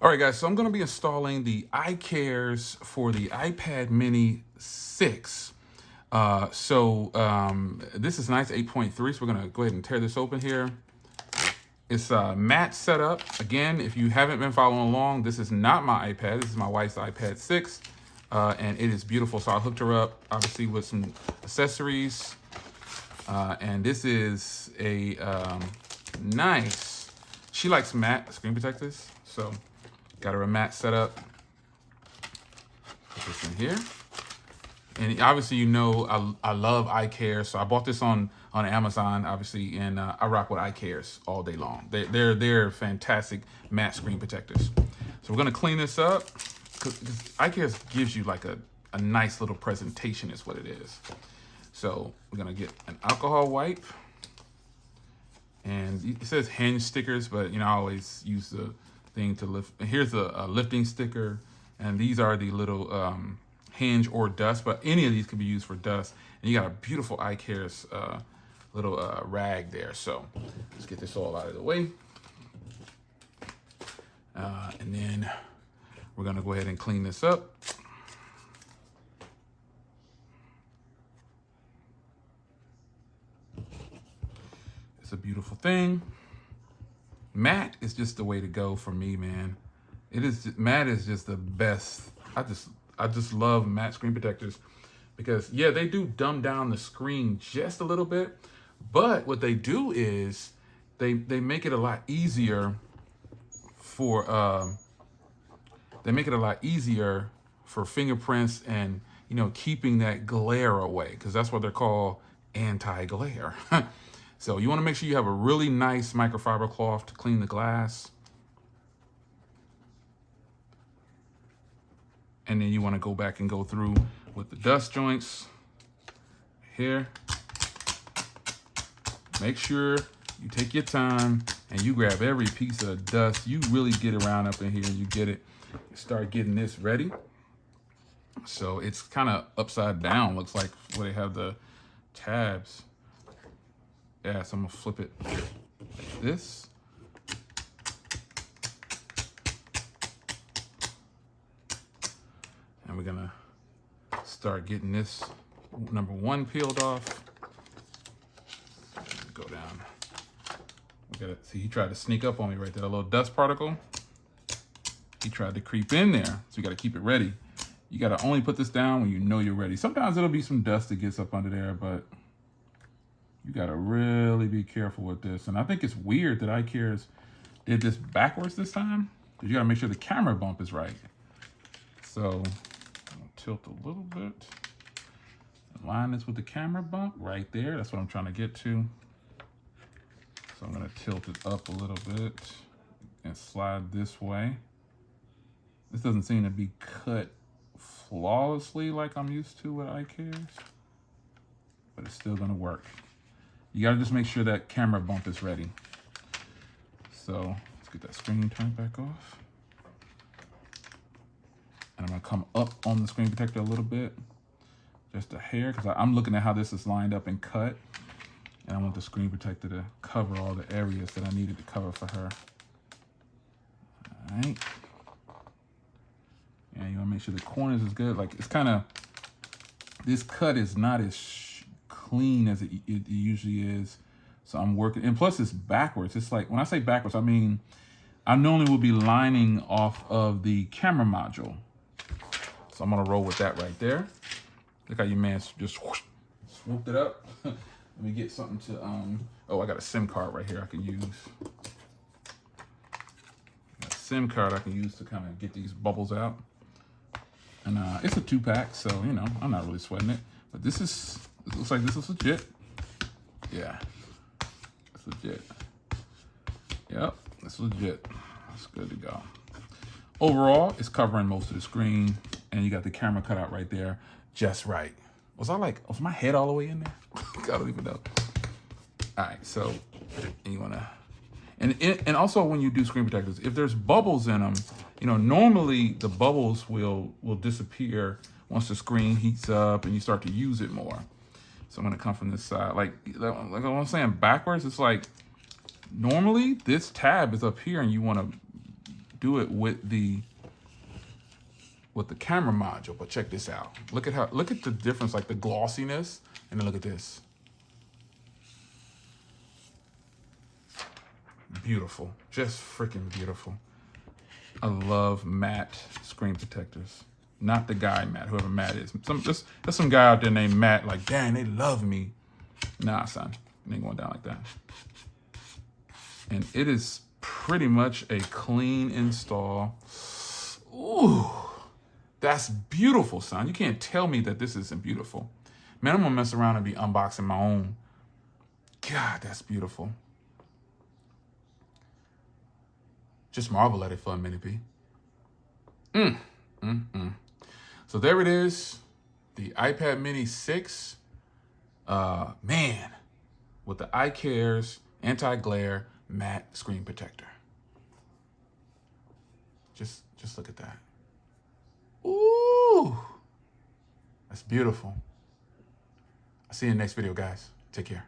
All right, guys, so I'm going to be installing the iCarez for the iPad Mini 6. This is nice, 8.3, so we're going to go ahead and tear this open here. It's a matte setup. Again, if you haven't been following along, this is not my iPad. This is my wife's iPad 6, and it is beautiful. So I hooked her up, obviously, with some accessories. And this is a nice, she likes matte screen protectors, so got her a matte setup. Put this in here. And obviously, you know, I love iCarez, so I bought this on Amazon, obviously, and I rock with iCarez all day long. They're fantastic matte screen protectors. So we're gonna clean this up, because iCarez gives you like a nice little presentation is what it is. So we're gonna get an alcohol wipe, and it says hinge stickers, but you know, I always use the thing to lift. And here's a lifting sticker, and these are the little hinge or dust, but any of these could be used for dust. And you got a beautiful iCarez little rag there. So let's get this all out of the way. And then we're gonna go ahead and clean this up. It's a beautiful thing. Matte is just the way to go for me, man. Matte is just the best. I just love matte screen protectors because yeah, they do dumb down the screen just a little bit, but what they do is they make it a lot easier for fingerprints and, you know, keeping that glare away, because that's what they're called, anti-glare. So you want to make sure you have a really nice microfiber cloth to clean the glass. And then you want to go back and go through with the dust joints here. Make sure you take your time and you grab every piece of dust. You really get around up in here and you get it. You start getting this ready. So it's kind of upside down, looks like, where they have the tabs. Yeah, so I'm gonna flip it like this. And we're gonna start getting this number one peeled off. Go down. We got it. See, he tried to sneak up on me right there, a little dust particle. He tried to creep in there, so you gotta keep it ready. You gotta only put this down when you know you're ready. Sometimes it'll be some dust that gets up under there, but you gotta really be careful with this. And I think it's weird that iCarez did this backwards this time, because you gotta make sure the camera bump is right. So I'm gonna tilt a little bit. Align this with the camera bump right there. That's what I'm trying to get to. So I'm gonna tilt it up a little bit and slide this way. This doesn't seem to be cut flawlessly like I'm used to with iCarez, but it's still gonna work. You gotta just make sure that camera bump is ready. So let's get that screen turned back off. And I'm gonna come up on the screen protector a little bit, just a hair, because I'm looking at how this is lined up and cut. And I want the screen protector to cover all the areas that I needed to cover for her. All right. And you wanna make sure the corners is good. Like, it's kind of, this cut is not as clean as it usually is. So I'm working, and plus it's backwards. It's like, when I say backwards, I mean, I normally will be lining off of the camera module. So I'm gonna roll with that right there. Look how your man just swooped it up. Let me get something to, oh, I got a SIM card right here I can use. Got a SIM card I can use to kind of get these bubbles out. And it's a 2-pack, so, you know, I'm not really sweating it. But this looks like this is legit. Yeah, it's legit. Yep, it's legit. It's good to go. Overall, it's covering most of the screen, and you got the camera cut out right there, just right. Was my head all the way in there? I don't even know. All right, so you wanna, and also when you do screen protectors, if there's bubbles in them, you know, normally the bubbles will disappear once the screen heats up and you start to use it more. So I'm gonna come from this side, like I'm saying, backwards. It's like, normally this tab is up here and you wanna do it with the camera module, but check this out. Look at the difference, like the glossiness, and then look at this. Beautiful, just freaking beautiful. I love matte screen protectors. Not the guy Matt, whoever Matt is. There's some guy out there named Matt, like, dang, they love me. Nah, son, it ain't going down like that. And it is pretty much a clean install. Ooh, that's beautiful, son. You can't tell me that this isn't beautiful. Man, I'm gonna mess around and be unboxing my own. God, that's beautiful. Just marvel at it for a minute, B. So there it is, the iPad Mini 6, man, with the iCarez anti-glare matte screen protector. Just look at that. Ooh, that's beautiful. I'll see you in the next video, guys. Take care.